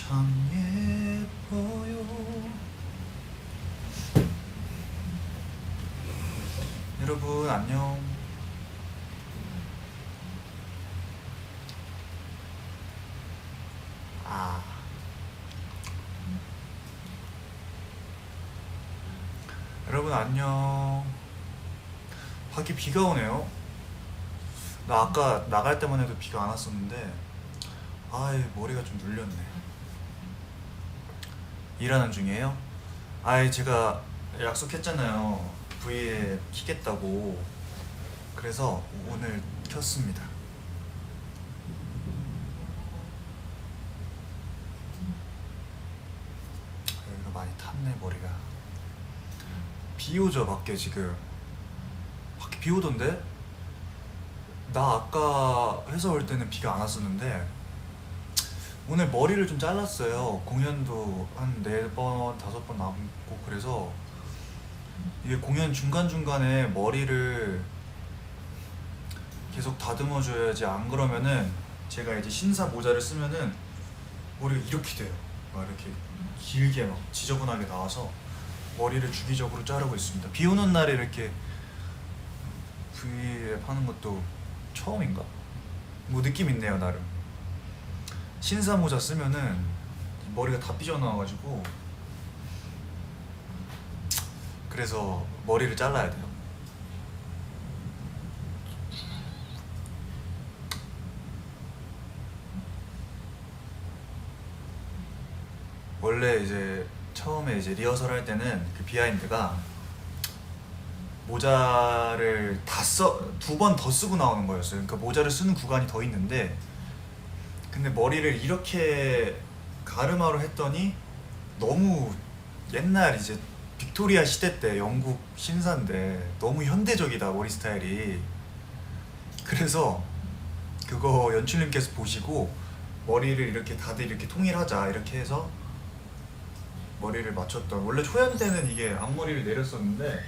참 예뻐요. 여러분 안녕. 아 여러분 안녕. 밖에 비가 오네요. 나 아까 나갈 때만 해도 비가 안 왔었는데 아이 머리가 좀 눌렸네. 일하는 중이에요? 아이 제가 약속했잖아요. V에 키겠다고. 그래서 오늘 켰습니다. 여기가 많이 탔네 머리가. 비 오죠 밖에 지금. 밖에 비 오던데? 나 아까 회사 올 때는 비가 안 왔었는데 오늘 머리를 좀 잘랐어요. 공연도 한 4번, 5번 남고 그래서 이게 공연 중간중간에 머리를 계속 다듬어 줘야지. 안 그러면은 제가 이제 신사 모자를 쓰면은 머리가 이렇게 돼요. 막 이렇게 길게 막 지저분하게 나와서 머리를 주기적으로 자르고 있습니다. 비 오는 날에 이렇게 V에 파는 것도 처음인가? 뭐 느낌 있네요 나름. 신사 모자 쓰면은 머리가 다 삐져나와가지고 그래서 머리를 잘라야 돼요. 원래 이제 처음에 이제 리허설 할 때는 그 비하인드가 모자를 2번 더 쓰고 나오는 거였어요. 그러니까 모자를 쓰는 구간이 더 있는데 근데 머리를 이렇게 가르마로 했더니 너무 옛날 이제 빅토리아 시대 때 영국 신사인데 너무 현대적이다 머리 스타일이. 그래서 그거 연출님께서 보시고 머리를 이렇게 다들 이렇게 통일하자 이렇게 해서 머리를 맞췄던. 원래 초연 때는 이게 앞머리를 내렸었는데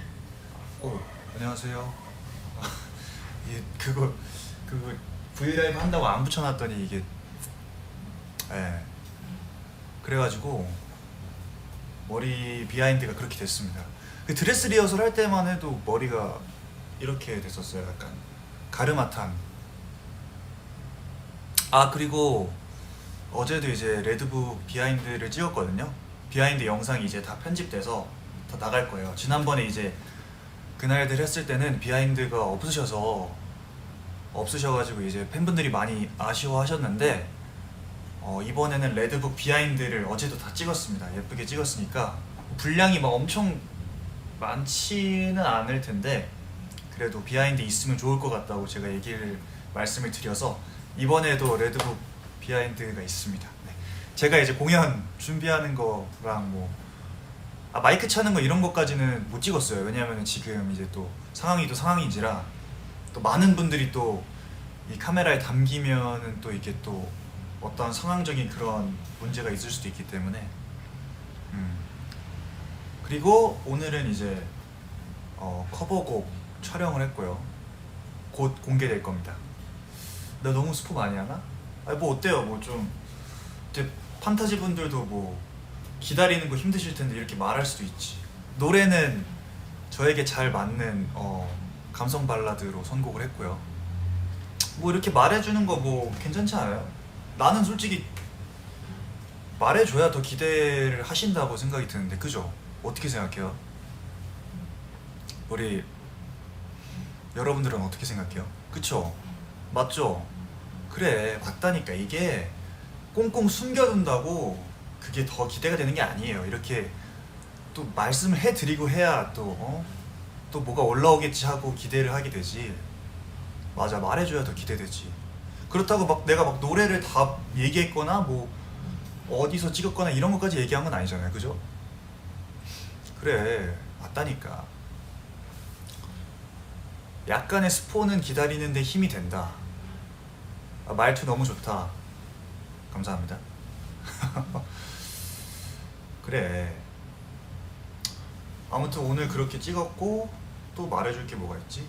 안녕하세요. 이게 그거 브이라이브 한다고 안 붙여놨더니 이게 예 그래가지고 머리 비하인드가 그렇게 됐습니다. 그 드레스 리허설 할 때만 해도 머리가 이렇게 됐었어요. 약간 가르마탄. 아 그리고 어제도 이제 레드북 비하인드를 찍었거든요. 비하인드 영상이 이제 다 편집돼서 다 나갈 거예요. 지난번에 이제 그날들 했을 때는 비하인드가 없으셔가지고 이제 팬분들이 많이 아쉬워하셨는데 이번에는 레드북 비하인드를 어제도 다 찍었습니다. 예쁘게 찍었으니까 분량이 막 엄청 많지는 않을 텐데 그래도 비하인드 있으면 좋을 것 같다고 제가 말씀을 드려서 이번에도 레드북 비하인드가 있습니다. 네. 제가 이제 공연 준비하는 거랑 마이크 차는 거 이런 것까지는 못 찍었어요. 왜냐하면 지금 이제 또 상황이 또 상황인지라 또 많은 분들이 또 이 카메라에 담기면은 또 이게 또 어떤 상황적인 그런 문제가 있을 수도 있기 때문에 그리고 오늘은 이제 커버곡 촬영을 했고요. 곧 공개될 겁니다. 나 너무 스포 많이 하나? 아니 뭐 어때요? 뭐 좀 이제 판타지 분들도 뭐 기다리는 거 힘드실 텐데 이렇게 말할 수도 있지. 노래는 저에게 잘 맞는 감성 발라드로 선곡을 했고요. 뭐 이렇게 말해주는 거 뭐 괜찮지 않아요? 나는 솔직히 말해줘야 더 기대를 하신다고 생각이 드는데 그죠? 어떻게 생각해요? 우리 여러분들은 어떻게 생각해요? 그쵸? 맞죠? 그래 맞다니까. 이게 꽁꽁 숨겨둔다고 그게 더 기대가 되는 게 아니에요. 이렇게 또 말씀을 해드리고 해야 또 뭐가 올라오겠지 하고 기대를 하게 되지. 맞아 말해줘야 더 기대되지. 그렇다고 막 내가 막 노래를 다 얘기했거나 뭐 어디서 찍었거나 이런 것까지 얘기한 건 아니잖아요. 그죠? 그래 맞다니까. 약간의 스포는 기다리는데 힘이 된다. 말투 너무 좋다. 감사합니다. 그래 아무튼 오늘 그렇게 찍었고 또 말해줄 게 뭐가 있지?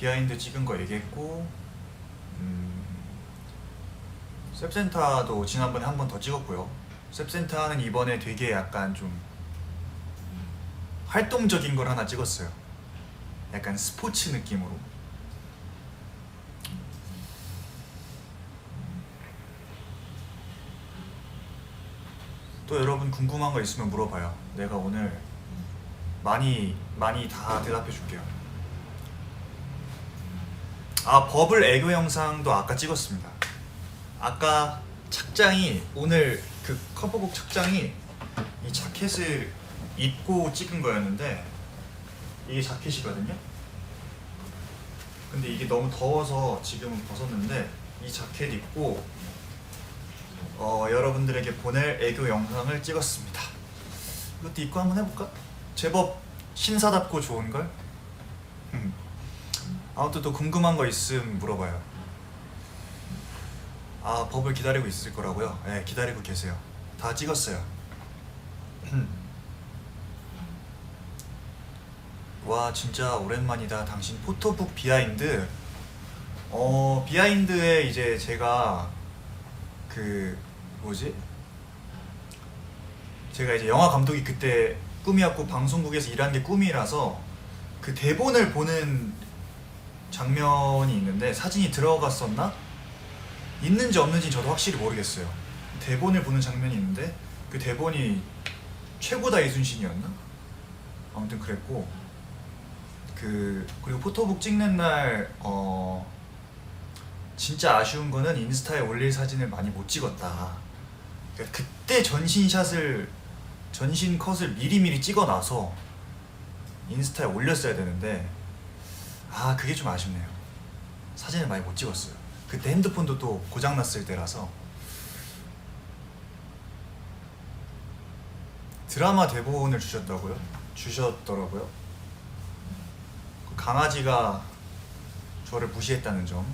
비하인드 찍은 거 얘기했고, 셉센타도 지난번에 한 번 더 찍었고요. 셉센타는 이번에 되게 약간 좀 활동적인 걸 하나 찍었어요. 약간 스포츠 느낌으로. 또 여러분 궁금한 거 있으면 물어봐요. 내가 오늘 많이 다 대답해 줄게요. 아, 버블 애교 영상도 아까 찍었습니다. 아까 착장이, 오늘 그 커버곡 착장이 이 자켓을 입고 찍은 거였는데, 이게 자켓이거든요. 근데 이게 너무 더워서 지금은 벗었는데, 이 자켓 입고 여러분들에게 보낼 애교 영상을 찍었습니다. 이것도 입고 한번 해볼까? 제법 신사답고 좋은걸? 아무튼 또 궁금한 거 있으면 물어봐요. 아, 버블 기다리고 있을 거라고요? 네, 기다리고 계세요. 다 찍었어요. 와, 진짜 오랜만이다. 당신 포토북 비하인드. 비하인드에 이제 제가 그 뭐지? 제가 이제 영화 감독이 그때 꿈이었고 방송국에서 일하는 게 꿈이라서 그 대본을 보는 장면이 있는데, 사진이 들어갔었나? 있는지 없는지 저도 확실히 모르겠어요. 대본을 보는 장면이 있는데 그 대본이 최고다 이순신이었나? 아무튼 그랬고, 그리고 포토북 찍는 날 진짜 아쉬운 거는 인스타에 올릴 사진을 많이 못 찍었다. 그러니까 그때 전신 컷을 미리미리 찍어놔서 인스타에 올렸어야 되는데, 아, 그게 좀 아쉽네요. 사진을 많이 못 찍었어요. 그때 핸드폰도 또 고장났을 때라서. 드라마 대본을 주셨더라고요. 그 강아지가 저를 무시했다는 점.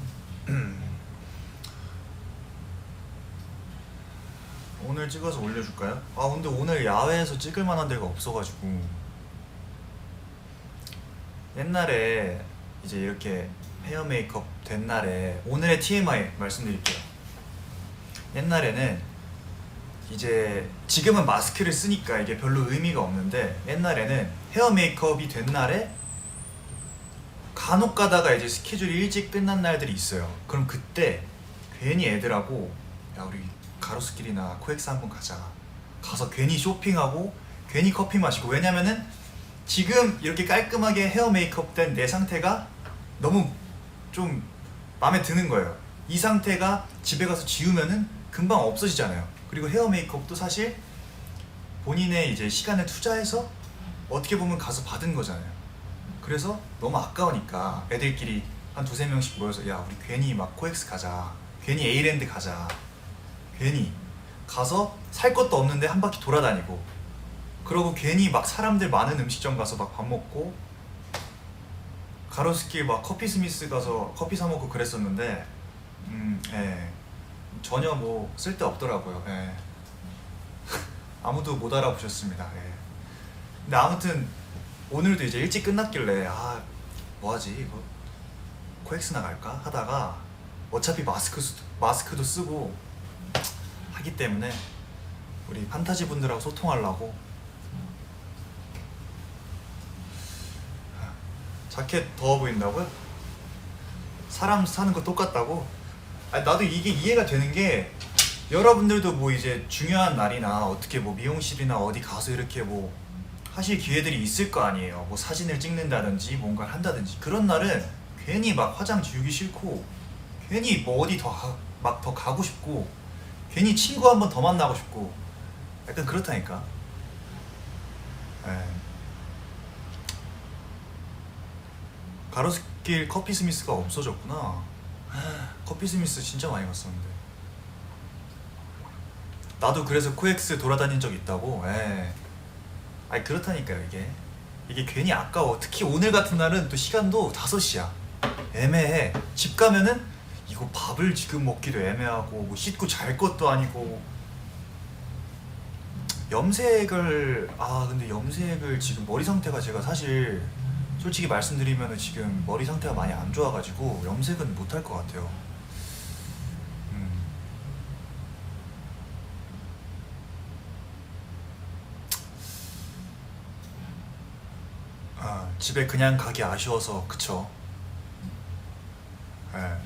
오늘 찍어서 올려줄까요? 아, 근데 오늘 야외에서 찍을 만한 데가 없어가지고. 옛날에 이제 이렇게 헤어 메이크업 된 날에, 오늘의 TMI 말씀드릴게요. 옛날에는 이제, 지금은 마스크를 쓰니까 이게 별로 의미가 없는데, 옛날에는 헤어 메이크업이 된 날에 간혹 가다가 이제 스케줄이 일찍 끝난 날들이 있어요. 그럼 그때 괜히 애들하고, 야, 우리 가로수길이나 코엑스 한번 가자. 가서 괜히 쇼핑하고 괜히 커피 마시고. 왜냐면은 지금 이렇게 깔끔하게 헤어 메이크업 된 내 상태가 너무 좀 마음에 드는 거예요. 이 상태가 집에 가서 지우면은 금방 없어지잖아요. 그리고 헤어 메이크업도 사실 본인의 이제 시간을 투자해서 어떻게 보면 가서 받은 거잖아요. 그래서 너무 아까우니까 애들끼리 한 두세 명씩 모여서, 야, 우리 괜히 막 코엑스 가자, 괜히 에이랜드 가자, 괜히 가서 살 것도 없는데 한 바퀴 돌아다니고, 그러고 괜히 막 사람들 많은 음식점 가서 막 밥 먹고, 가로수길 막 커피 스미스 가서 커피 사 먹고 그랬었는데, 예, 전혀 뭐 쓸데 없더라고요. 예. 아무도 못 알아보셨습니다. 예. 근데 아무튼 오늘도 이제 일찍 끝났길래, 아, 뭐하지 이거, 코엑스나 갈까 하다가, 어차피 마스크도 쓰고 하기 때문에 우리 판타지 분들하고 소통하려고. 자켓 더워 보인다고요? 사람 사는 거 똑같다고? 아니, 나도 이게 이해가 되는 게, 여러분들도 뭐 이제 중요한 날이나 어떻게 뭐 미용실이나 어디 가서 이렇게 뭐 하실 기회들이 있을 거 아니에요. 뭐 사진을 찍는다든지 뭔가를 한다든지. 그런 날은 괜히 막 화장 지우기 싫고, 괜히 뭐 어디 막 더 가고 싶고, 괜히 친구 한 번 더 만나고 싶고, 약간 그렇다니까. 예. 가로수길 커피 스미스가 없어졌구나. 커피 스미스 진짜 많이 갔었는데. 나도 그래서 코엑스 돌아다닌 적 있다고. 예. 아니, 그렇다니까요. 이게 괜히 아까워. 특히 오늘 같은 날은 또 시간도 5시야. 애매해. 집 가면은 이거 밥을 지금 먹기도 애매하고, 뭐 씻고 잘 것도 아니고. 근데 염색을 지금 머리 상태가, 제가 사실 솔직히 말씀드리면 지금 머리 상태가 많이 안 좋아가지고 염색은 못할 것 같아요. 음. 아, 집에 그냥 가기 아쉬워서 그쵸. 예.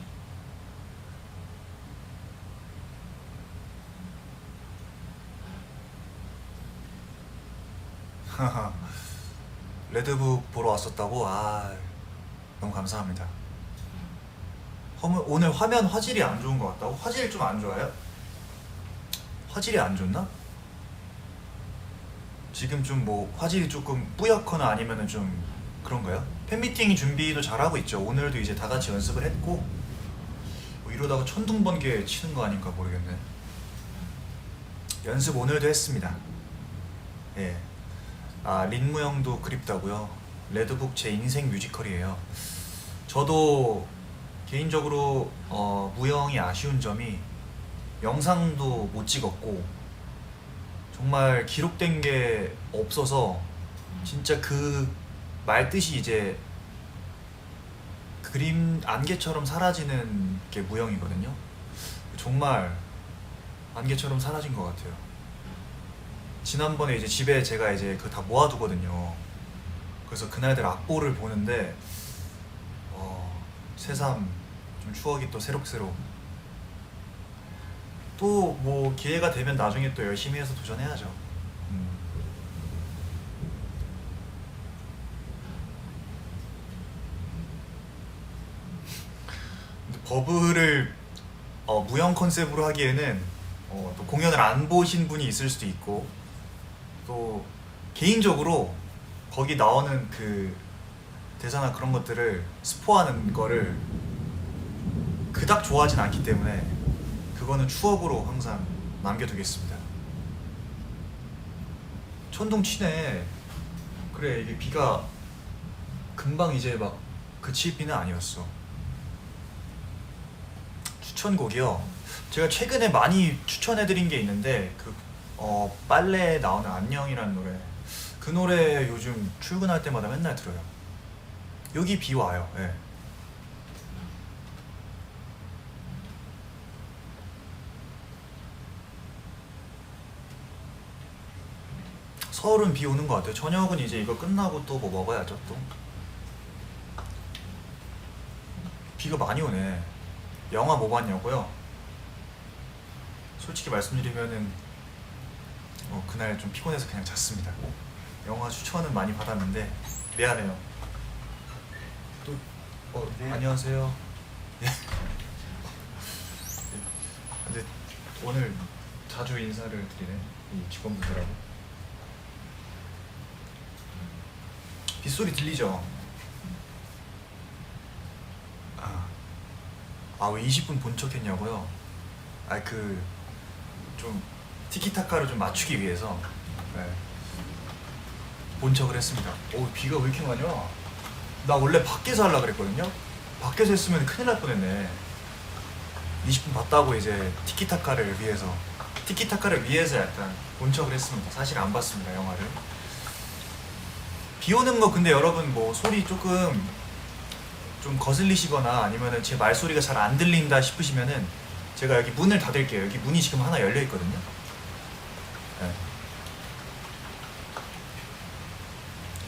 레드북 보러 왔었다고? 아, 너무 감사합니다. 오늘 화면 화질이 안 좋은 것 같다고? 화질이 좀 안 좋아요? 화질이 안 좋나? 지금 좀 뭐 화질이 조금 뿌옇거나 아니면은 좀 그런가요? 팬미팅 준비도 잘하고 있죠. 오늘도 이제 다 같이 연습을 했고 뭐 이러다가 천둥번개 치는 거 아닌가 모르겠네. 연습 오늘도 했습니다. 예. 아, 린무 형도 그립다고요? 레드북 제 인생 뮤지컬이에요. 저도 개인적으로 무형이 아쉬운 점이 영상도 못 찍었고 정말 기록된 게 없어서 진짜 그 말 뜻이 이제 그림 안개처럼 사라지는 게 무형이거든요. 정말 안개처럼 사라진 것 같아요. 지난번에 이제 집에 제가 이제 그거 다 모아두거든요. 그래서 그날들 악보를 보는데 새삼 좀 추억이 또 새록새록. 또 뭐 기회가 되면 나중에 또 열심히 해서 도전해야죠. 음. 근데 버블을 무형 컨셉으로 하기에는 또 공연을 안 보신 분이 있을 수도 있고 또 개인적으로 거기 나오는 그 대사나 그런 것들을 스포하는 거를 그닥 좋아하진 않기 때문에 그거는 추억으로 항상 남겨두겠습니다. 천둥 치네. 그래, 이게 비가 금방 이제 막 그칠 비는 아니었어. 추천곡이요. 제가 최근에 많이 추천해드린 게 있는데 빨래에 나오는 안녕이라는 노래. 그 노래 요즘 출근할 때마다 맨날 들어요. 여기 비 와요. 예. 서울은 비 오는 것 같아요. 저녁은 이제 이거 끝나고 또 뭐 먹어야죠 또. 비가 많이 오네. 영화 뭐 봤냐고요? 솔직히 말씀드리면은 그날 좀 피곤해서 그냥 잤습니다. 영화 추천은 많이 받았는데 미안해요. 또 네. 안녕하세요. 예. 근데 오늘 자주 인사를 드리네 이 직원분들하고. 빗소리 들리죠? 왜 20분 본 척 했냐고요? 좀 티키타카를 좀 맞추기 위해서 네, 본 척을 했습니다. 비가 왜 이렇게 많이 와? 나 원래 밖에서 하려고 그랬거든요? 밖에서 했으면 큰일 날 뻔했네. 20분 봤다고 이제 티키타카를 위해서 약간 본 척을 했습니다. 사실 안 봤습니다, 영화를. 비 오는 거 근데 여러분 뭐 소리 조금 좀 거슬리시거나 아니면은 제 말소리가 잘 안 들린다 싶으시면은 제가 여기 문을 닫을게요. 여기 문이 지금 하나 열려 있거든요. 네.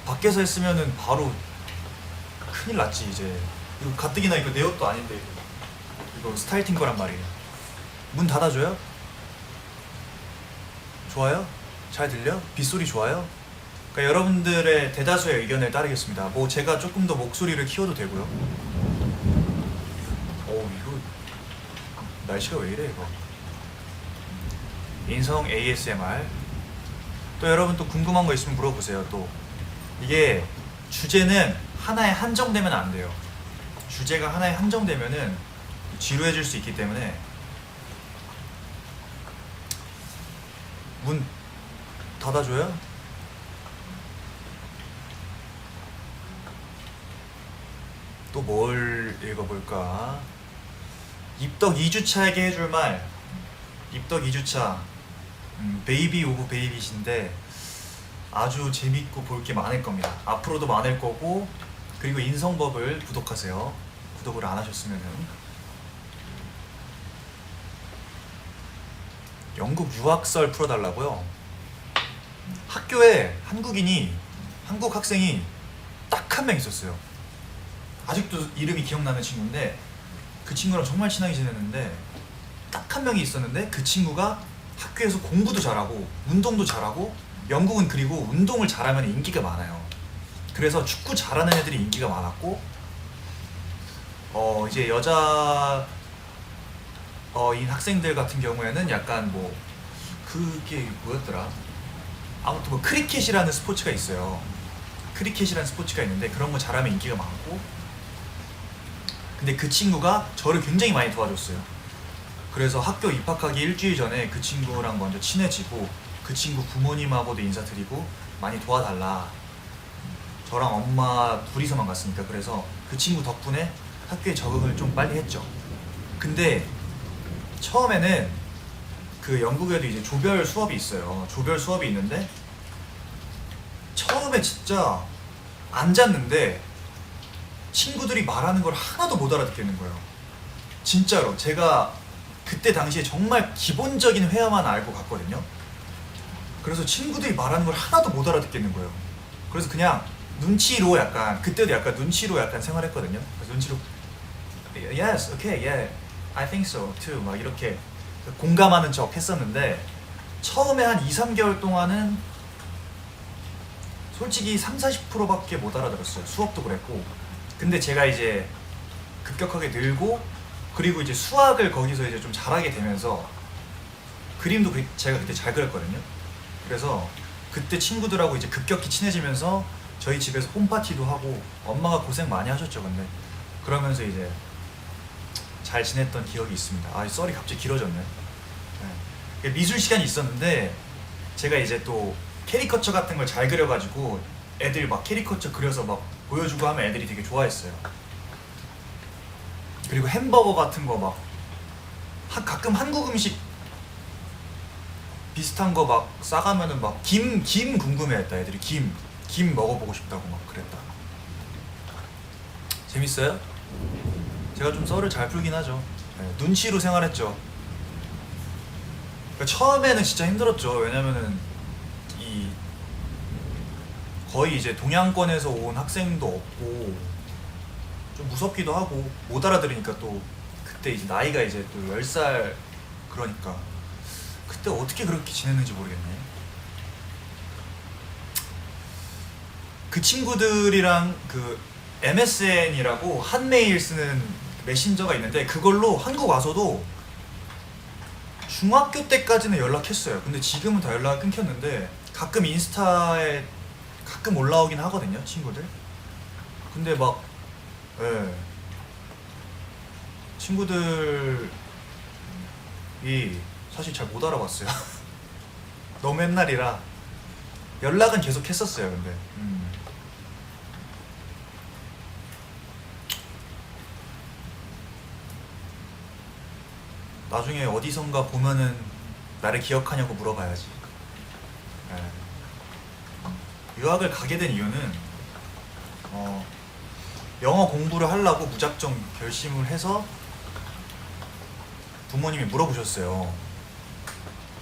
밖에서 했으면은 바로 큰일 났지 이제. 이거 가뜩이나 이거 내 옷도 아닌데 이거 스타일 팀 거란 말이에요. 문 닫아줘요? 좋아요? 잘 들려? 빗소리 좋아요? 그러니까 여러분들의 대다수의 의견을 따르겠습니다. 뭐 제가 조금 더 목소리를 키워도 되고요. 이거 날씨가 왜 이래 이거. 인성 ASMR. 또 여러분 또 궁금한 거 있으면 물어보세요. 또 이게 주제는 하나에 한정되면 안 돼요. 주제가 하나에 한정되면은 지루해질 수 있기 때문에. 문 닫아줘요? 또 뭘 읽어볼까? 입덕 2주차에게 해줄 말. 입덕 2주차 베이비 오브 베이비신데 아주 재밌고 볼 게 많을 겁니다. 앞으로도 많을 거고 그리고 인성법을 구독하세요. 구독을 안 하셨으면은. 영국 유학설 풀어달라고요? 학교에 한국 학생이 딱 한 명 있었어요. 아직도 이름이 기억나는 친구인데, 그 친구랑 정말 친하게 지냈는데 딱 한 명이 있었는데, 그 친구가 학교에서 공부도 잘하고 운동도 잘하고, 영국은 그리고 운동을 잘하면 인기가 많아요. 그래서 축구 잘하는 애들이 인기가 많았고, 이제 여자 인 학생들 같은 경우에는 약간 뭐 그게 뭐였더라? 아무튼 뭐 크리켓이라는 스포츠가 있어요. 크리켓이라는 스포츠가 있는데 그런 거 잘하면 인기가 많고, 근데 그 친구가 저를 굉장히 많이 도와줬어요. 그래서 학교 입학하기 일주일 전에 그 친구랑 먼저 친해지고, 그 친구 부모님하고도 인사드리고 많이 도와달라. 저랑 엄마 둘이서만 갔으니까. 그래서 그 친구 덕분에 학교에 적응을 좀 빨리 했죠. 근데 처음에는 그 영국에도 이제 조별 수업이 있어요. 조별 수업이 있는데 처음에 진짜 앉았는데 친구들이 말하는 걸 하나도 못 알아듣겠는 거예요. 진짜로 제가 그때 당시에 정말 기본적인 회화만 알고 갔거든요. 그래서 친구들이 말하는 걸 하나도 못 알아듣겠는 거예요. 그래서 그냥 눈치로 약간, 그때도 약간 눈치로 약간 생활했거든요. 그래서 눈치로 yes, okay, yeah, I think so too 막 이렇게 공감하는 척 했었는데, 처음에 한 2, 3개월 동안은 솔직히 3, 40%밖에 못 알아들었어요. 수업도 그랬고. 근데 제가 이제 급격하게 늘고, 그리고 이제 수학을 거기서 이제 좀 잘하게 되면서, 그림도 제가 그때 잘 그렸거든요. 그래서 그때 친구들하고 이제 급격히 친해지면서 저희 집에서 홈파티도 하고, 엄마가 고생 많이 하셨죠. 근데 그러면서 이제 잘 지냈던 기억이 있습니다. 아, 썰이 갑자기 길어졌네. 네. 미술 시간이 있었는데 제가 이제 또 캐리커처 같은 걸 잘 그려가지고 애들 막 캐리커처 그려서 막 보여주고 하면 애들이 되게 좋아했어요. 그리고 햄버거 같은 거 막 가끔 한국 음식 비슷한 거 막 싸가면은 막 김 궁금해했다. 애들이 김 먹어보고 싶다고 막 그랬다. 재밌어요? 제가 좀 썰을 잘 풀긴 하죠. 네, 눈치로 생활했죠. 그러니까 처음에는 진짜 힘들었죠. 왜냐면은 거의 이제 동양권에서 온 학생도 없고 좀 무섭기도 하고, 못 알아들으니까. 또 그때 이제 나이가 이제 또 10살, 그러니까 그때 어떻게 그렇게 지냈는지 모르겠네. 그 친구들이랑 그 MSN이라고 한메일 쓰는 메신저가 있는데, 그걸로 한국 와서도 중학교 때까지는 연락했어요. 근데 지금은 다 연락이 끊겼는데 가끔 인스타에 가끔 올라오긴 하거든요, 친구들. 근데 막 친구들이 사실 잘 못 알아봤어요. 너무 옛날이라. 연락은 계속 했었어요. 근데 나중에 어디선가 보면은 나를 기억하냐고 물어봐야지. 네. 유학을 가게 된 이유는 영어 공부를 하려고 무작정 결심을 해서 부모님이 물어보셨어요.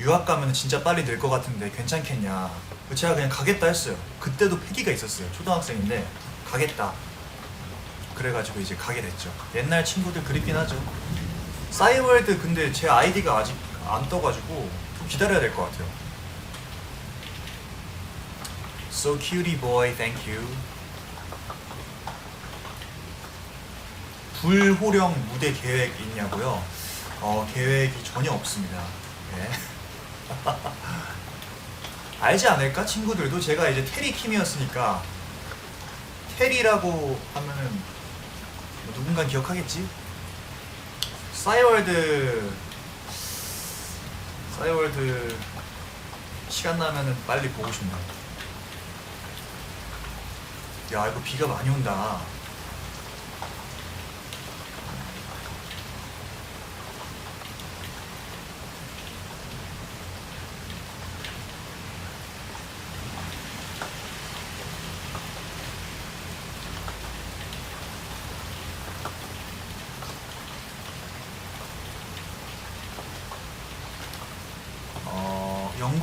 유학 가면 진짜 빨리 늘 것 같은데 괜찮겠냐. 제가 그냥 가겠다 했어요. 그때도 패기가 있었어요. 초등학생인데 가겠다. 그래가지고 이제 가게 됐죠. 옛날 친구들 그립긴 하죠. 싸이월드 근데 제 아이디가 아직 안 떠가지고 좀 기다려야 될 것 같아요. So cutie boy, thank you. 불호령 무대 계획 있냐고요? 계획이 전혀 없습니다. 네. 알지 않을까? 친구들도. 제가 이제 테리 킴이었으니까 테리라고 하면은 뭐 누군가 기억하겠지? 싸이월드 시간 나면은 빨리 보고 싶네요. 야, 이거 비가 많이 온다.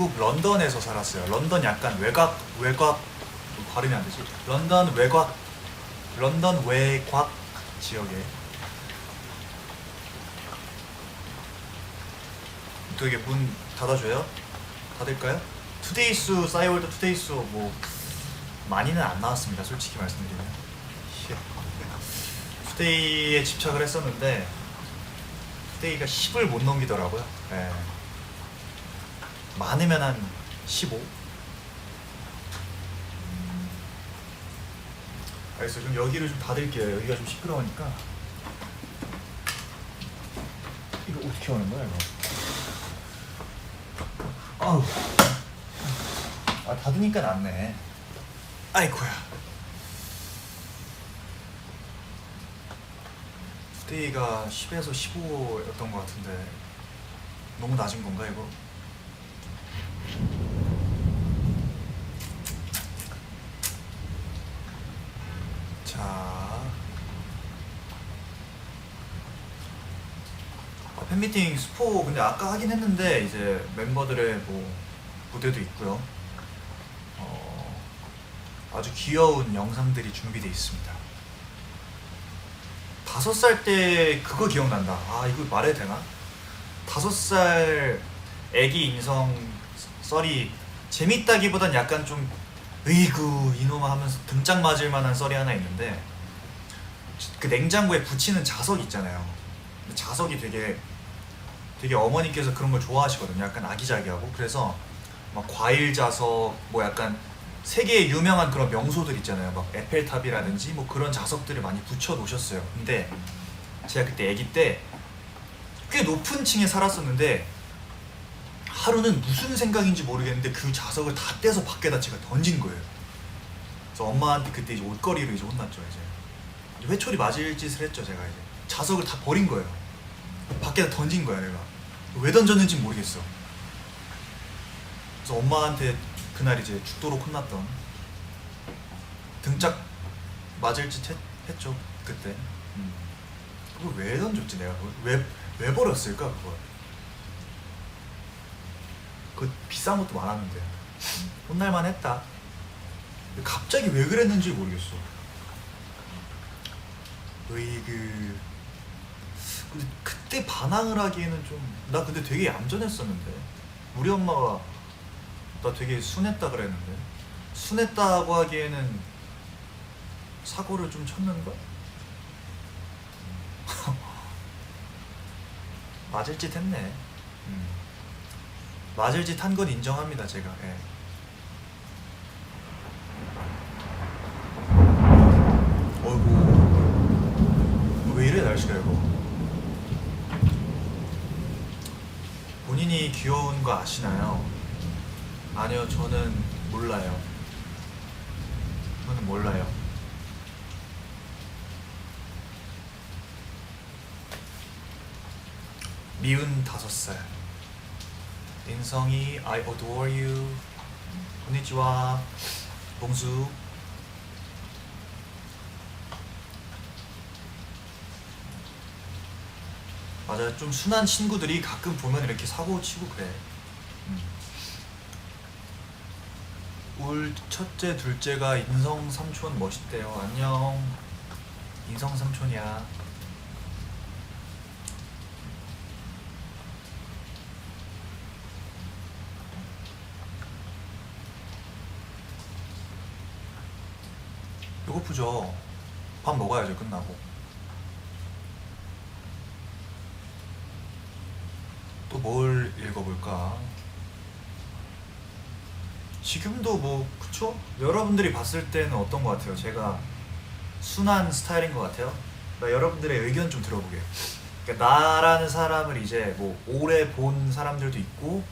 영국 런던에서 살았어요. 런던 약간 외곽 발음이 안 되지. 런던 외곽 지역에. 또 이게 문 닫아줘요? 닫을까요? 투데이수 싸이월드 투데이수 뭐 많이는 안 나왔습니다. 솔직히 말씀드리면 투데이에 집착을 했었는데 투데이가 10을 못 넘기더라고요. 네. 많으면 한 15. 알겠어요. 그럼 여기를 좀 닫을게요. 여기가 좀 시끄러우니까. 이거 어떻게 하는 거야 이거? 아우. 아 닫으니까 낫네. 아이고야. 투데이가 10에서 15였던 것 같은데 너무 낮은 건가 이거? 자, 팬미팅 스포 근데 아까 하긴 했는데 이제 멤버들의 뭐 무대도 있고요. 아주 귀여운 영상들이 준비되어 있습니다. 5살 때 그거 기억난다. 아 이거 말해도 되나? 5살 애기 인성 썰이 재밌다기보단 약간 좀 으이구 이놈아 하면서 등짝 맞을 만한 썰이 하나 있는데, 그 냉장고에 붙이는 자석 있잖아요. 자석이 되게 어머니께서 그런 걸 좋아하시거든요. 약간 아기자기하고. 그래서 막 과일 자석 뭐 약간 세계에 유명한 그런 명소들 있잖아요. 막 에펠탑이라든지 뭐 그런 자석들을 많이 붙여 놓으셨어요. 근데 제가 그때 아기 때 꽤 높은 층에 살았었는데 하루는 무슨 생각인지 모르겠는데 그 자석을 다 떼서 밖에다 제가 던진 거예요. 그래서 엄마한테 그때 이제 옷걸이로 이제 혼났죠. 이제 회초리 맞을 짓을 했죠. 제가 이제 자석을 다 버린 거예요. 밖에다 던진 거야 내가. 왜 던졌는지 모르겠어. 그래서 엄마한테 그날 이제 죽도록 혼났던, 등짝 맞을 짓 했죠 그때. 그걸 왜 던졌지 내가? 왜 버렸을까 그걸? 그 비싼 것도 많았는데 혼날만 했다. 갑자기 왜 그랬는지 모르겠어. 으이그. 근데 그때 반항을 하기에는 좀, 나 근데 되게 얌전했었는데 우리 엄마가 나 되게 순했다 그랬는데, 순했다고 하기에는 사고를 좀 쳤는가? 맞을 짓 했네. 맞을 짓 한 건 인정합니다 제가. 예. 어이구 왜 이래 날씨가 이거. 본인이 귀여운 거 아시나요? 아니요 저는 몰라요. 저는 몰라요. 미운 5살. 인성이 I adore you. konnichiwa. 봉수. 맞아요. 좀 순한 친구들이 가끔 보면 이렇게 사고 치고 그래. 울 첫째 둘째가 인성 삼촌 멋있대요. 안녕. 인성 삼촌이야. 배고프죠? 밥 먹어야죠 끝나고. 또 뭘 읽어볼까? 지금도 뭐 그쵸? 여러분들이 봤을 때는 어떤 것 같아요? 제가 순한 스타일인 것 같아요? 나 여러분들의 의견 좀 들어보게. 그러니까 나라는 사람을 이제 뭐 오래 본 사람들도 있고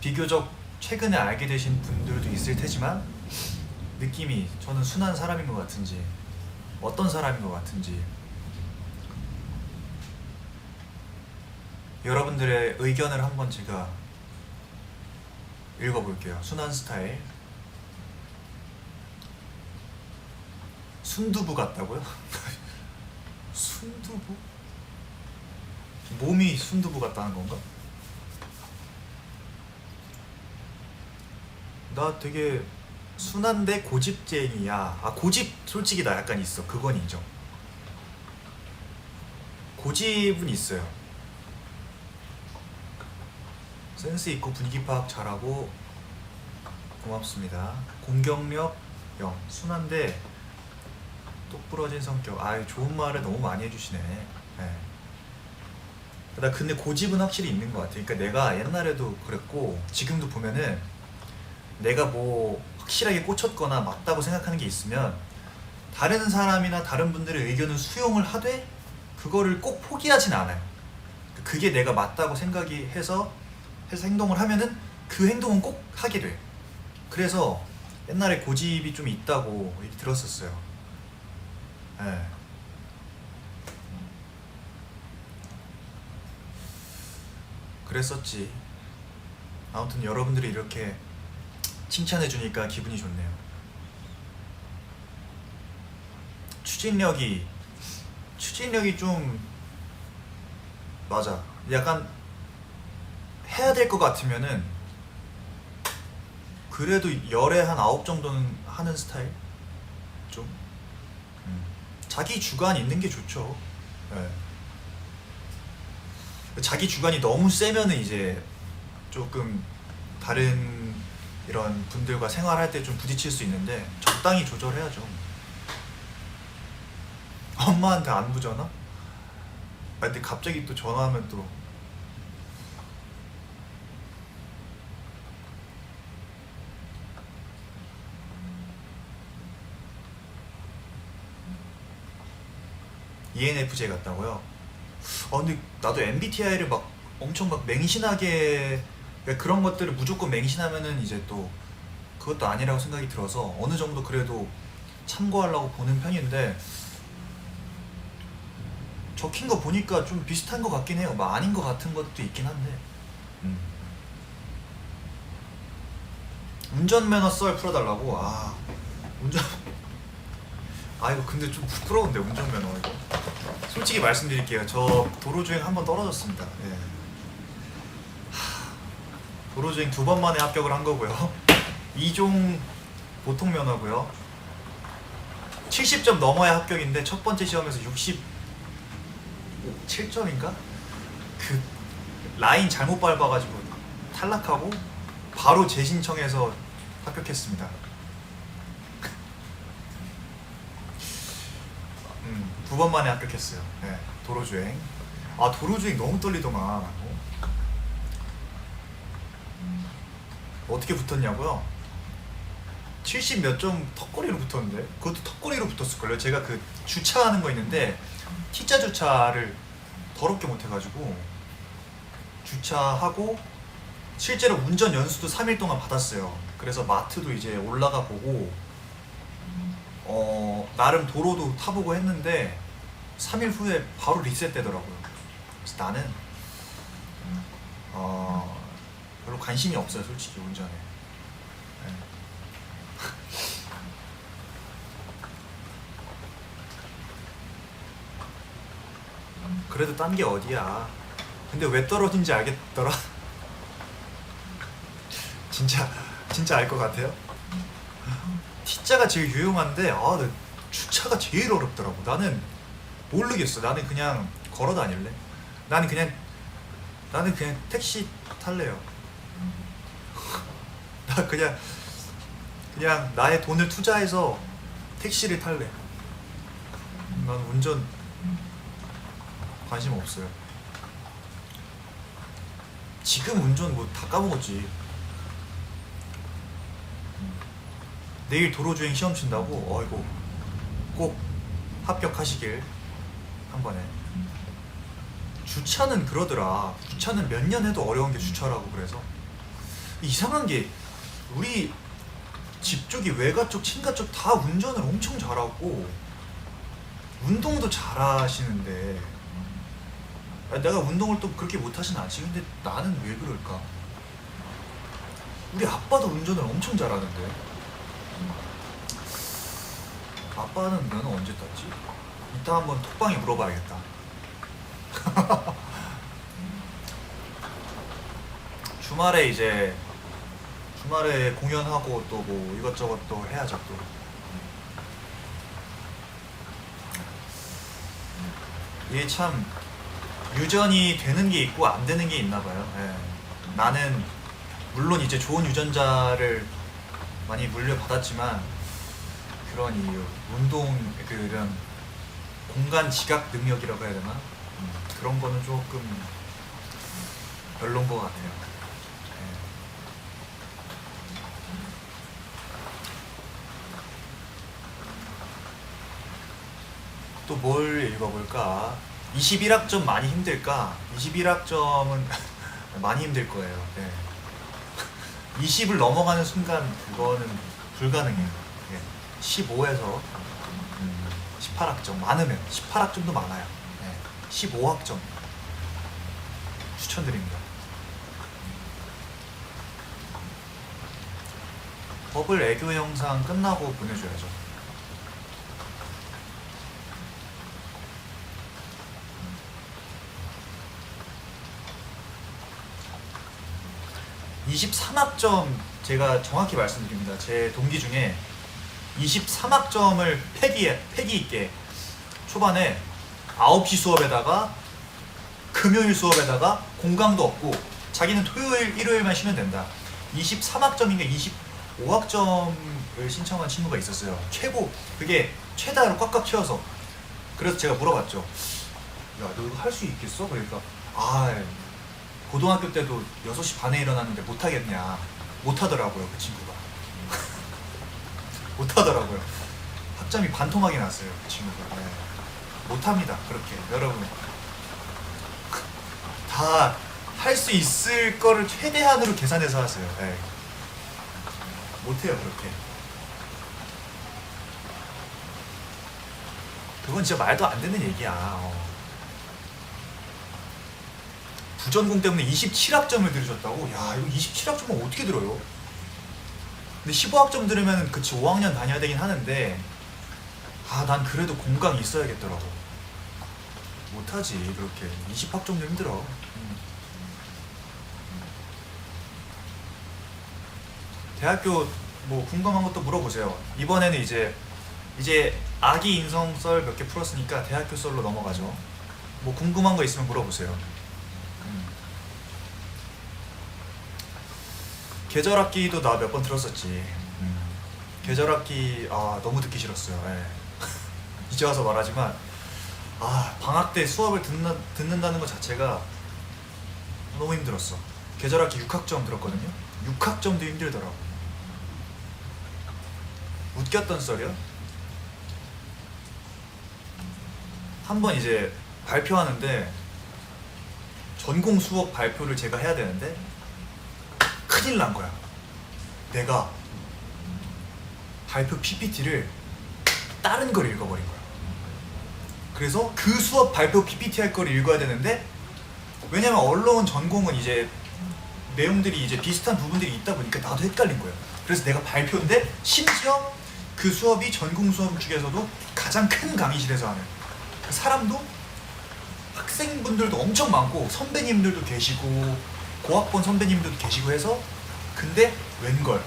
비교적 최근에 알게 되신 분들도 있을 테지만, 느낌이 저는 순한 사람인 것 같은지 어떤 사람인 것 같은지 여러분들의 의견을 한번 제가 읽어볼게요. 순한 스타일. 순두부 같다고요? 순두부? 몸이 순두부 같다는 건가? 나 되게 순한데 고집쟁이야. 아, 고집 솔직히 나 약간 있어. 그건 인정. 고집은 있어요. 센스 있고 분위기 파악 잘하고 고맙습니다. 공격력 0. 순한데 똑부러진 성격. 아, 좋은 말을 너무 많이 해주시네. 네. 나 근데 고집은 확실히 있는 것 같아. 그러니까 내가 옛날에도 그랬고 지금도 보면은 내가 뭐 확실하게 꽂혔거나 맞다고 생각하는 게 있으면 다른 사람이나 다른 분들의 의견을 수용을 하되 그거를 꼭 포기하진 않아요. 그게 내가 맞다고 생각이 해서 행동을 하면은 그 행동은 꼭 하게 돼. 그래서 옛날에 고집이 좀 있다고 얘기 들었었어요. 네. 그랬었지. 아무튼 여러분들이 이렇게 칭찬해주니까 기분이 좋네요. 추진력이 좀 맞아. 약간 해야 될 것 같으면은 그래도 열에 한 9 정도는 하는 스타일? 좀 자기 주관 있는 게 좋죠. 네. 자기 주관이 너무 세면은 이제 조금 다른 이런 분들과 생활할 때 좀 부딪힐 수 있는데 적당히 조절해야죠. 엄마한테 안부 전화? 아, 근데 갑자기 또 전화하면 또 ENFJ 같다고요? 근데 나도 MBTI를 막 엄청 막 맹신하게, 그러니까 그런 것들을 무조건 맹신하면은 이제 또 그것도 아니라고 생각이 들어서 어느 정도 그래도 참고하려고 보는 편인데 적힌 거 보니까 좀 비슷한 것 같긴 해요. 막 아닌 것 같은 것도 있긴 한데. 음. 운전면허 썰 풀어달라고? 아, 운전 아, 이거 근데 좀 부끄러운데 운전면허 이거. 솔직히 말씀드릴게요. 저 도로주행 한 번 떨어졌습니다. 예. 도로주행 2번 만에 합격을 한 거고요. 2종 보통 면허고요. 70점 넘어야 합격인데 첫 번째 시험에서 67점인가? 그 라인 잘못 밟아가지고 탈락하고 바로 재신청해서 합격했습니다. 2번 만에 합격했어요. 네, 도로주행. 아, 도로주행 너무 떨리더만. 어떻게 붙었냐고요? 70 몇 점 턱걸이로 붙었는데, 그것도 턱걸이로 붙었을걸요. 제가 그 주차하는 거 있는데 T자 주차를 더럽게 못해가지고 주차하고 실제로 운전 연수도 3일 동안 받았어요. 그래서 마트도 이제 올라가 보고 나름 도로도 타보고 했는데 3일 후에 바로 리셋되더라고요. 그래서 나는 별로 관심이 없어요, 솔직히 운전에. 네. 그래도 딴 게 어디야. 근데 왜 떨어진지 알겠더라. 진짜 알 것 같아요. T자가 제일 유용한데 나 주차가 제일 어렵더라고. 나는 모르겠어. 나는 그냥 걸어 다닐래. 나는 그냥 택시 탈래요. 나 그냥 나의 돈을 투자해서 택시를 탈래. 난 운전 관심 없어요. 지금 운전 뭐 다 까먹었지. 내일 도로주행 시험 친다고? 어이구, 꼭 합격하시길 한 번에. 주차는 그러더라. 주차는 몇 년 해도 어려운 게 주차라고. 그래서 이상한 게 우리 집 쪽이 외가 쪽, 친가 쪽 다 운전을 엄청 잘하고 운동도 잘하시는데 내가 운동을 또 그렇게 못하진 않지. 근데 나는 왜 그럴까? 우리 아빠도 운전을 엄청 잘하는데. 아빠는 면허 언제 땄지? 이따 한번 톡방에 물어봐야겠다. 주말에 공연하고 또 뭐 이것저것 또 해야죠 또. 이게 참 유전이 되는 게 있고 안 되는 게 있나 봐요. 예. 나는 물론 이제 좋은 유전자를 많이 물려받았지만 그런 이 운동 그런 공간 지각 능력이라고 해야 되나? 그런 거는 조금 별론 것 같아요. 예. 또 뭘 읽어볼까? 21학점 많이 힘들까? 21학점은 많이 힘들 거예요. 예. 20을 넘어가는 순간 그거는 불가능해요. 예. 15에서 18학점 많으면 18학점도 많아요. 예. 15학점 추천드립니다. 버블 애교 영상 끝나고 보내줘야죠. 23학점 제가 정확히 말씀드립니다. 제 동기 중에 23학점을 패기 있게 초반에 9시 수업에다가 금요일 수업에다가 공강도 없고 자기는 토요일 일요일만 쉬면 된다. 23학점인가 25학점을 신청한 친구가 있었어요. 최고 그게 최다로 꽉꽉 채워서. 그래서 제가 물어봤죠. 야, 너 이거 할 수 있겠어? 그러니까 고등학교 때도 6시 반에 일어났는데 못하겠냐. 못하더라고요, 그 친구가. 못하더라고요. 학점이 반토막이 났어요, 그 친구가. 네. 못합니다, 그렇게. 여러분. 다 할 수 있을 거를 최대한으로 계산해서 하세요. 네. 못해요, 그렇게. 그건 진짜 말도 안 되는 얘기야. 부전공 때문에 27학점을 들으셨다고? 야, 이거 27학점은 어떻게 들어요? 근데 15학점 들으면 그치 5학년 다녀야 되긴 하는데 난 그래도 공강 있어야겠더라고. 못하지 그렇게. 20학점도 힘들어. 대학교 뭐 궁금한 것도 물어보세요. 이번에는 이제 아기 인성썰 몇 개 풀었으니까 대학교 썰로 넘어가죠. 뭐 궁금한 거 있으면 물어보세요. 계절학기도 나 몇 번 들었었지. 계절학기 너무 듣기 싫었어요. 예. 이제 와서 말하지만 방학 때 수업을 듣는다는 것 자체가 너무 힘들었어. 계절학기 6학점 들었거든요. 6학점도 힘들더라고. 웃겼던 썰이요? 한 번 이제 발표하는데 전공 수업 발표를 제가 해야 되는데 큰일 난 거야. 내가 발표 PPT를 다른 걸 읽어버린 거야. 그래서 그 수업 발표 PPT 할 걸 읽어야 되는데, 왜냐면 언론 전공은 이제 내용들이 이제 비슷한 부분들이 있다 보니까 나도 헷갈린 거야. 그래서 내가 발표인데 심지어 그 수업이 전공 수업 중에서도 가장 큰 강의실에서 하는, 사람도 학생분들도 엄청 많고 선배님들도 계시고 고학번 선배님들도 계시고 해서, 근데 웬걸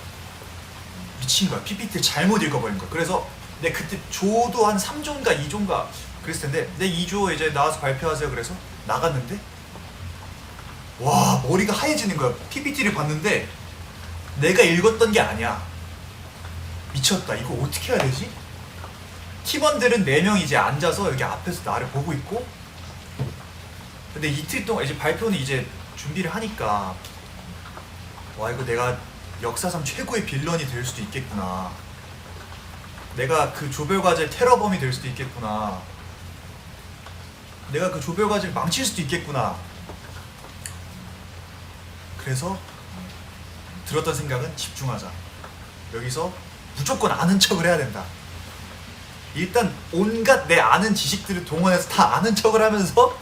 미친 거야. PPT를 잘못 읽어버린 거야. 그래서 내 그때 조도 한 3조인가 2조인가 그랬을 텐데, 내 2조 이제 나와서 발표하세요 그래서 나갔는데 와, 머리가 하얘지는 거야. PPT를 봤는데 내가 읽었던 게 아니야. 미쳤다. 이거 어떻게 해야 되지? 팀원들은 4명 이제 앉아서 여기 앞에서 나를 보고 있고, 근데 이틀 동안 이제 발표는 이제 준비를 하니까 와, 이거 내가 역사상 최고의 빌런이 될 수도 있겠구나. 내가 그 조별과제 테러범이 될 수도 있겠구나. 내가 그 조별과제를 망칠 수도 있겠구나. 그래서 들었던 생각은 집중하자. 여기서 무조건 아는 척을 해야 된다. 일단 온갖 내 아는 지식들을 동원해서 다 아는 척을 하면서,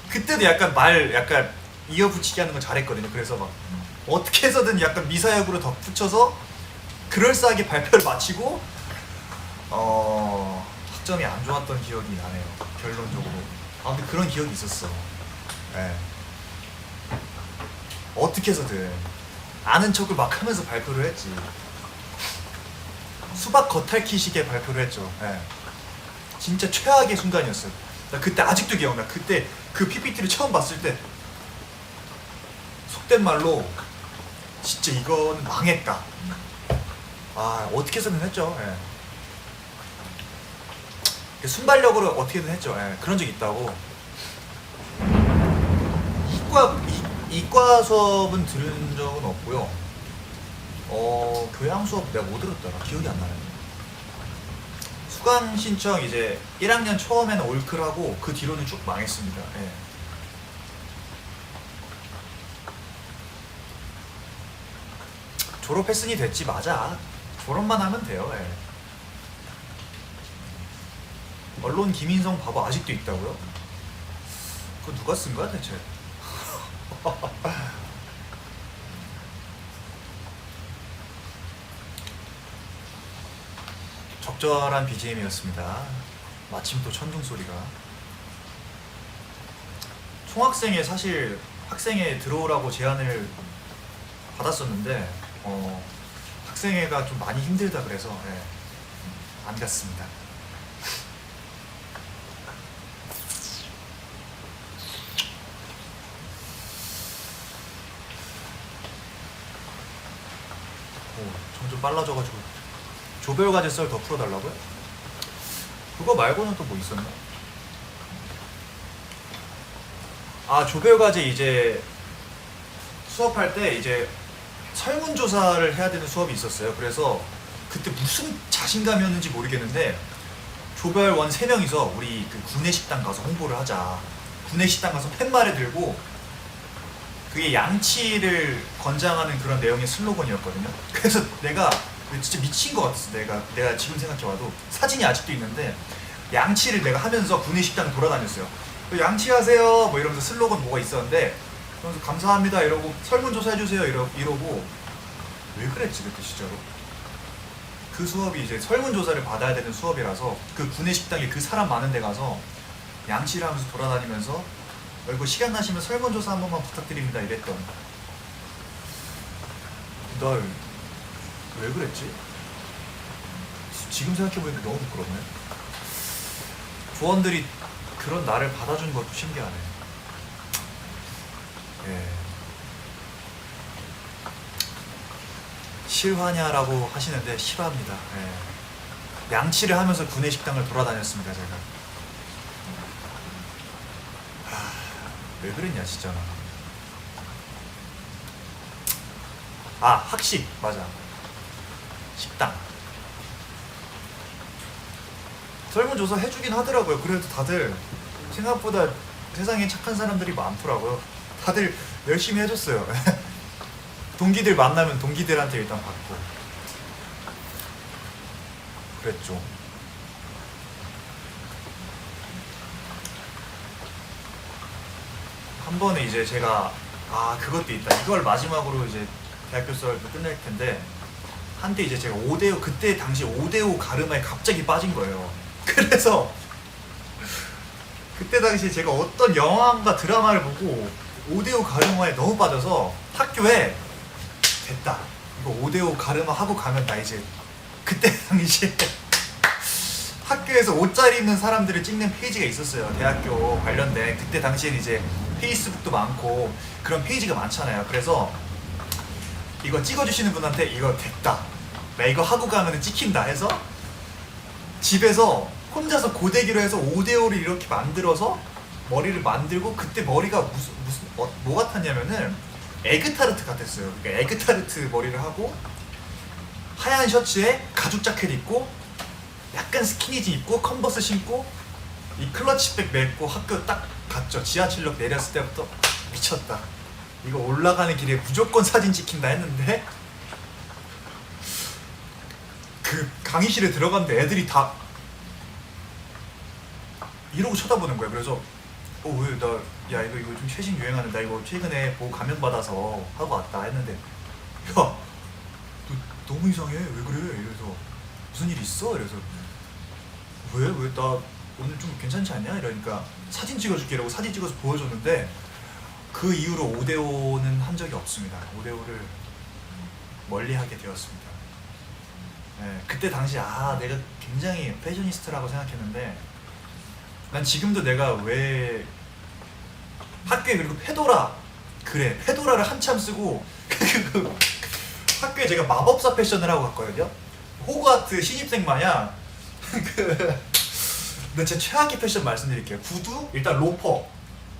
그때도 약간 약간 이어붙이기 하는 건 잘했거든요. 그래서 막 어떻게 해서든 약간 미사역으로 덧붙여서 그럴싸하게 발표를 마치고 학점이 안 좋았던 기억이 나네요. 결론적으로. 근데 그런 기억이 있었어. 네. 어떻게 해서든 아는 척을 막 하면서 발표를 했지. 수박 겉핥기식의 발표를 했죠. 예. 진짜 최악의 순간이었어요. 나 그때 아직도 기억나. 그때 그 PPT를 처음 봤을 때 속된 말로 진짜 이건 망했다. 아, 어떻게 해서든 했죠. 예. 순발력으로 어떻게든 했죠. 예. 그런 적 있다고. 이과 수업은 들은 적은 없고요. 교양 수업 내가 뭐 들었더라? 기억이 안 나요. 수강 신청 이제 1학년 처음에는 올클하고 그 뒤로는 쭉 망했습니다. 예. 졸업했으니 됐지. 맞아. 졸업만 하면 돼요. 예. 언론 김인성 바보 아직도 있다고요? 그거 누가 쓴 거야 대체? 적절한 BGM이었습니다. 마침 또 천둥 소리가. 총학생회 사실 학생회 들어오라고 제안을 받았었는데 학생회가 좀 많이 힘들다 그래서 예, 안 갔습니다. 점점 빨라져가지고 조별과제 썰 더 풀어달라고요? 그거 말고는 또 뭐 있었나? 아, 조별과제 이제 수업할 때 이제 설문조사를 해야 되는 수업이 있었어요. 그래서 그때 무슨 자신감이었는지 모르겠는데 조별원 3명이서 우리 그 구내식당 가서 홍보를 하자. 구내식당 가서 팻말을 들고 그게 양치를 권장하는 그런 내용의 슬로건이었거든요. 그래서 내가 진짜 미친 것 같았어. 내가 지금 생각해봐도 사진이 아직도 있는데 양치를 내가 하면서 구내식당 돌아다녔어요. 양치하세요 뭐 이러면서 슬로건 뭐가 있었는데 그러면서 감사합니다 이러고 설문조사 해주세요 이러고 왜 그랬지 그때 진짜로. 그 수업이 이제 설문조사를 받아야 되는 수업이라서 그 구내식당에 그 사람 많은 데 가서 양치를 하면서 돌아다니면서 그리고 시간 나시면 설문조사 한 번만 부탁드립니다 이랬던. 날 왜 그랬지? 지금 생각해보니까 너무 부끄럽네. 조원들이 그런 나를 받아주는 것도 신기하네. 예. 실화냐라고 하시는데 실화입니다. 예. 양치를 하면서 구내식당을 돌아다녔습니다 제가. 왜 그랬냐 진짜. 아, 학식 맞아. 식당 설문조사 해주긴 하더라고요. 그래도 다들 생각보다 세상에 착한 사람들이 많더라고요. 다들 열심히 해줬어요. 동기들 만나면 동기들한테 일단 받고 그랬죠. 한 번에 이제 제가 그것도 있다. 이걸 마지막으로 이제 대학교 수업도 끝낼 텐데 한때 이제 제가 5대5 그때 당시 5대5 가르마에 갑자기 빠진 거예요. 그래서 그때 당시에 제가 어떤 영화인가 드라마를 보고 5대5 가르마에 너무 빠져서 학교에 됐다. 이거 5대5 가르마 하고 가면 나 이제 그때 당시에 학교에서 옷 잘 입는 사람들을 찍는 페이지가 있었어요. 대학교 관련된. 그때 당시에는 이제 페이스북도 많고 그런 페이지가 많잖아요. 그래서 이거 찍어주시는 분한테 이거 됐다. 나 이거 하고 가면 찍힌다 해서 집에서 혼자서 고데기로 해서 5대5를 이렇게 만들어서 머리를 만들고 그때 머리가 뭐 같았냐면은 에그타르트 같았어요. 그러니까 에그타르트 머리를 하고 하얀 셔츠에 가죽 자켓 입고 약간 스키니진 입고 컨버스 신고 이 클러치백 메고 학교 딱 갔죠. 지하철역 내렸을 때부터 미쳤다. 이거 올라가는 길에 무조건 사진 찍힌다 했는데 그 강의실에 들어갔는데 애들이 다 이러고 쳐다보는 거야. 그래서 왜 야 이거 좀 최신 유행하는 나 이거 최근에 보고 감명받아서 하고 왔다 했는데 야 너 너무 이상해 왜 그래 이래서 무슨 일 있어? 이래서 왜 나 오늘 좀 괜찮지 않냐 이러니까 사진 찍어줄게 이러고 사진 찍어서 보여줬는데 그 이후로 5대5는 한 적이 없습니다. 5대5를 멀리하게 되었습니다. 네, 그때 당시 내가 굉장히 패셔니스트라고 생각했는데 난 지금도 내가 왜 학교에 그리고 페도라를 한참 쓰고 그 학교에 제가 마법사 패션을 하고 갔거든요. 호그와트 신입생 마냥 근데 제 최악의 패션 말씀드릴게요. 구두 일단 로퍼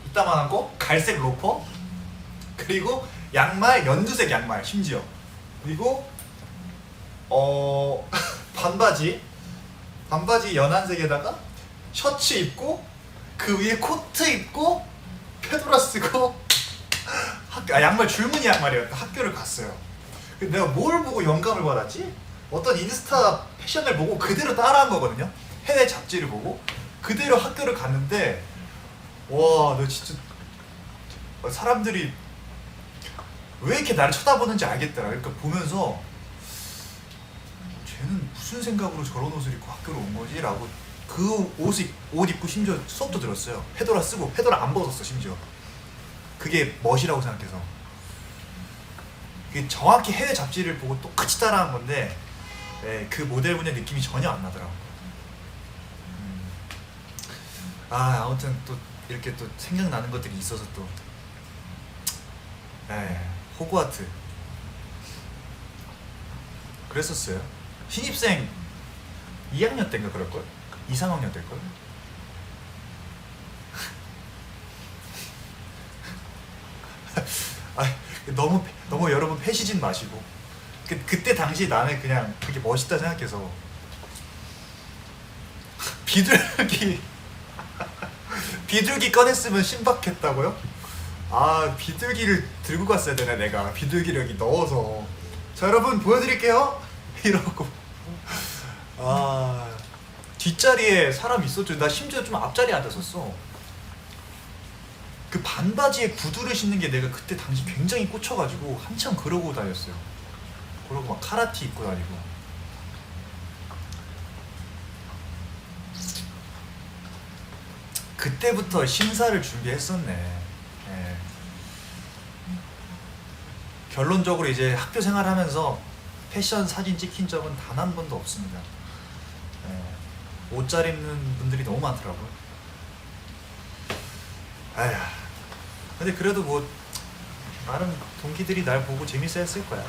이따만한 거 갈색 로퍼 그리고 양말 연두색 양말 심지어 그리고 반바지 연한색에다가 셔츠 입고 그 위에 코트 입고 페도라 쓰고 양말 줄무늬 양말이었다. 학교를 갔어요. 근데 내가 뭘 보고 영감을 받았지? 어떤 인스타 패션을 보고 그대로 따라한 거거든요. 해외 잡지를 보고 그대로 학교를 갔는데 와, 너 진짜 사람들이 왜 이렇게 나를 쳐다보는지 알겠더라. 그러니까 보면서 쟤는 무슨 생각으로 저런 옷을 입고 학교로 온 거지? 라고 그 옷 입고 심지어 수업도 들었어요. 페도라 쓰고 페도라 안 벗었어 심지어. 그게 멋이라고 생각해서. 그게 정확히 해외 잡지를 보고 똑같이 따라한 건데 그 모델분의 느낌이 전혀 안 나더라고. 아무튼 또 이렇게 또 생각나는 것들이 있어서 또 호그와트 그랬었어요. 신입생 2학년 때인가 그럴걸? 2, 3학년 때일걸? 너무 여러분 패시진 마시고 그때 당시 나는 그냥 그게 멋있다 생각해서 비둘기 꺼냈으면 신박했다고요? 비둘기를 들고 갔어야 되네. 내가 비둘기를 여기 넣어서 자 여러분 보여드릴게요 이러고 뒷자리에 사람 있었죠. 나 심지어 좀 앞자리에 앉았었어. 그 반바지에 구두를 신는 게 내가 그때 당시 굉장히 꽂혀가지고 한참 그러고 다녔어요. 그러고 막 카라티 입고 다니고. 그때부터 심사를 준비했었네. 결론적으로 이제 학교 생활하면서 패션 사진 찍힌 적은 단 한 번도 없습니다. 옷 잘 입는 분들이 너무 많더라고요. 근데 그래도 뭐 나름 동기들이 날 보고 재밌어 했을 거야.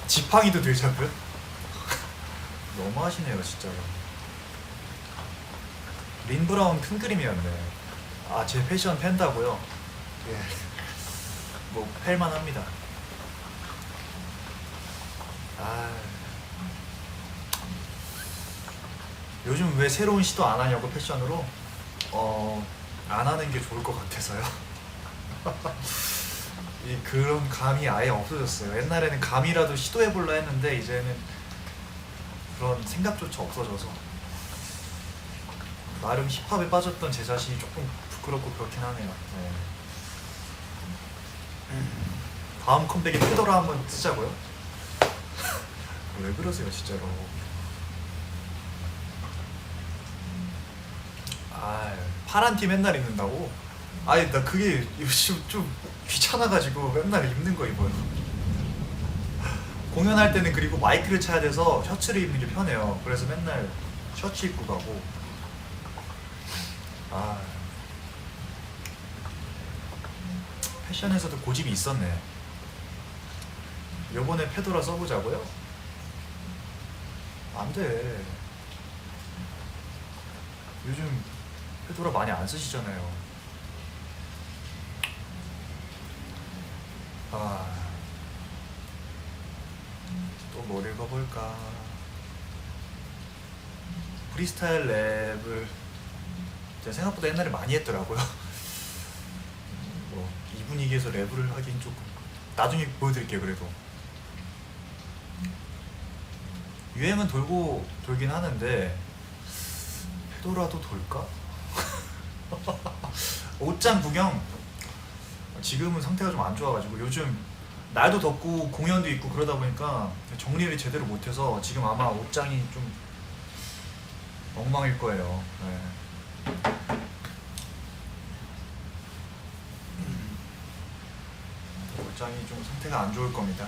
지팡이도 들자고요? 너무 하시네요 진짜로. 린 브라운 큰 그림이었네. 제 패션 팬다고요? 뭐 팰만 합니다. 요즘 왜 새로운 시도 안 하냐고 패션으로? 안 하는 게 좋을 것 같아서요. 그런 감이 아예 없어졌어요. 옛날에는 감이라도 시도해볼라 했는데 이제는 그런 생각조차 없어져서 나름 힙합에 빠졌던 제 자신이 조금 부끄럽고 그렇긴 하네요. 다음 컴백에 페도라 한번 쓰자고요? 왜 그러세요 진짜로. 파란 티 맨날 입는다고? 나 그게 요즘 좀 귀찮아가지고 맨날 입는 거 입어요. 공연할 때는 그리고 마이크를 차야 돼서 셔츠를 입는 게 편해요. 그래서 맨날 셔츠 입고 가고. 패션에서도 고집이 있었네. 요번에 페도라 써보자고요? 안돼. 요즘 페도라 많이 안 쓰시잖아요. 또 뭘 읽어볼까? 프리스타일 랩을 제가 생각보다 옛날에 많이 했더라고요. 이 분위기에서 랩을 하긴 조금. 나중에 보여드릴게요. 그래도 유행은 돌긴 하는데 페도라도 돌까? 옷장 구경 지금은 상태가 좀 안 좋아가지고 요즘 날도 덥고 공연도 있고 그러다 보니까 정리를 제대로 못해서 지금 아마 옷장이 좀 엉망일 거예요. 굉장히 좀 상태가 안 좋을 겁니다.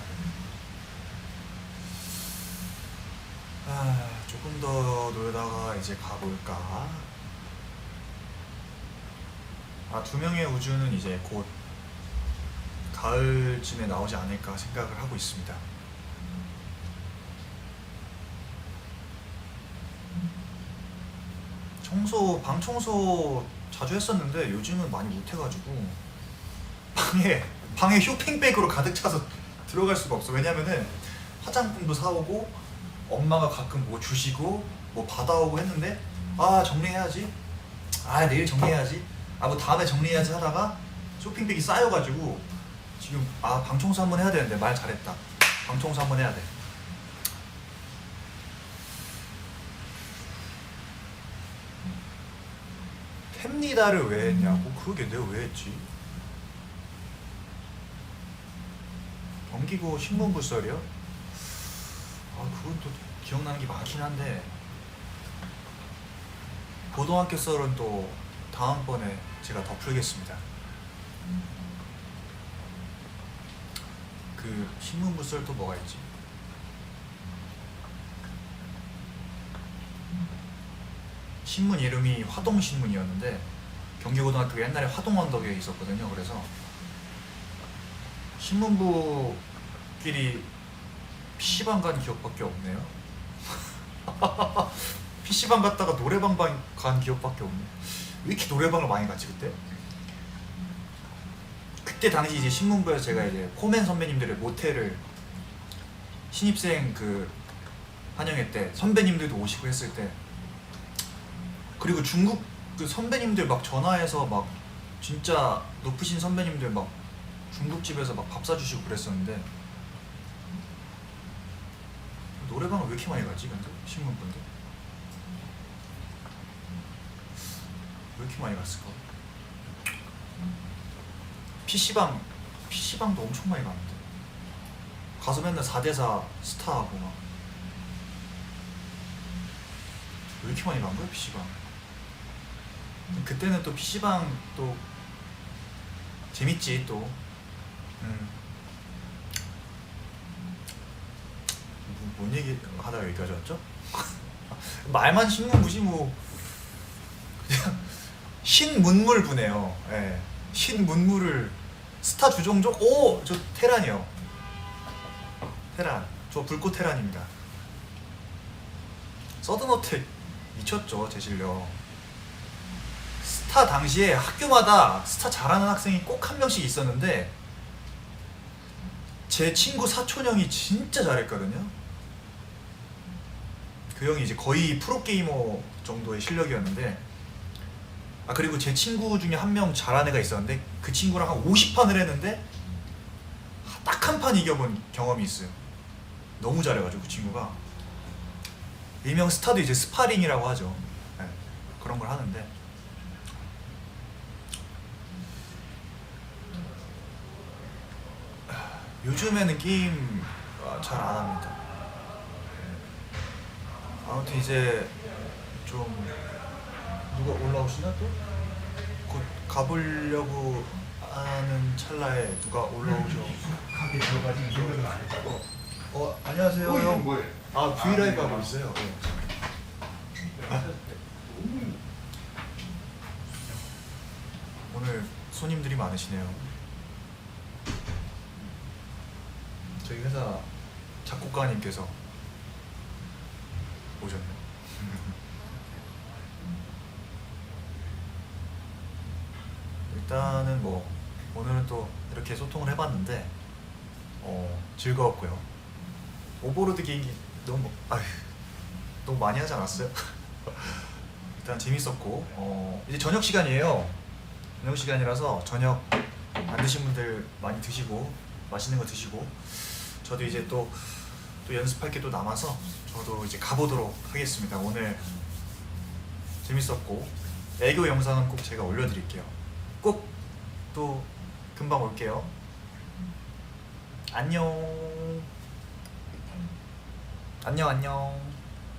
조금 더 놀다가 이제 가볼까? 두 명의 우주는 이제 곧 가을쯤에 나오지 않을까 생각을 하고 있습니다. 방 청소 자주 했었는데 요즘은 많이 못해가지고 방에 쇼핑백으로 가득 차서 들어갈 수가 없어. 왜냐면은 화장품도 사오고 엄마가 가끔 뭐 주시고 뭐 받아오고 했는데 정리해야지, 내일 정리해야지, 뭐 다음에 정리해야지 하다가 쇼핑백이 쌓여가지고 지금 방 청소 한번 해야 되는데. 말 잘했다. 방 청소 한번 해야 돼. 탭니다를 왜 했냐고? 그러게 내가 왜 했지? 경기고 신문부설이요? 그건 또 기억나는 게 많긴 한데 고등학교 썰은 또 다음번에 제가 더 풀겠습니다. 그 신문부설 또 뭐가 있지? 신문 이름이 화동신문이었는데 경기고등학교가 옛날에 화동언덕에 있었거든요. 그래서 신문부끼리 PC방 간 기억밖에 없네요. PC방 갔다가 노래방 간 기억밖에 없네. 왜 이렇게 노래방을 많이 갔지 그때? 그때 당시 이제 신문부에서 제가 이제 포맨 선배님들의 모텔을 신입생 그 환영회 때 선배님들도 오시고 했을 때, 그리고 중국 그 선배님들 막 전화해서 막 진짜 높으신 선배님들 막 중국집에서 막 밥 사주시고 그랬었는데 노래방을 왜 이렇게 많이 갔지 근데? 신문부인데 왜 이렇게 많이 갔을까? PC방도 엄청 많이 갔는데 가서 맨날 4대4 스타하고 막 왜 이렇게 많이 간 거야 PC방? 그때는 또 PC방 또 재밌지 또. 뭔 얘기 하다가 여기까지 왔죠? 말만 신문부지 뭐. 그냥 신문물부네요. 예. 신문물을 스타 주종족. 저 테란이요. 테란. 저 불꽃 테란입니다. 서든어택 미쳤죠 제 실력. 스타 당시에 학교마다 스타 잘하는 학생이 꼭 한 명씩 있었는데 제 친구 사촌 형이 진짜 잘했거든요. 그 형이 이제 거의 프로게이머 정도의 실력이었는데, 그리고 제 친구 중에 한 명 잘하는 애가 있었는데 그 친구랑 한 50판을 했는데 딱 한 판 이겨본 경험이 있어요. 너무 잘해가지고 그 친구가. 일명 스타도 이제 스파링이라고 하죠. 네, 그런 걸 하는데 요즘에는 게임 잘 안 합니다. 아무튼 이제 좀 누가 올라오시나 또? 곧 가보려고 하는 찰나에 누가 올라오죠. 가게 들어가지 이거는 안 했고. 안녕하세요 형. 뭐예요? 브이라이브 하고 있어요. 오늘 손님들이 많으시네요. 저희 회사 작곡가님께서 오셨네요. 일단은 뭐 오늘은 또 이렇게 소통을 해봤는데 즐거웠고요. 오버로드 게임기 너무 많이 하지 않았어요? 일단 재밌었고 이제 저녁 시간이에요. 저녁 시간이라서 저녁 안 드신 분들 많이 드시고 맛있는 거 드시고, 저도 이제 또 연습할 게 또 남아서 저도 이제 가보도록 하겠습니다. 오늘 재밌었고 애교 영상은 꼭 제가 올려드릴게요. 꼭 또 금방 올게요. 안녕. 안녕.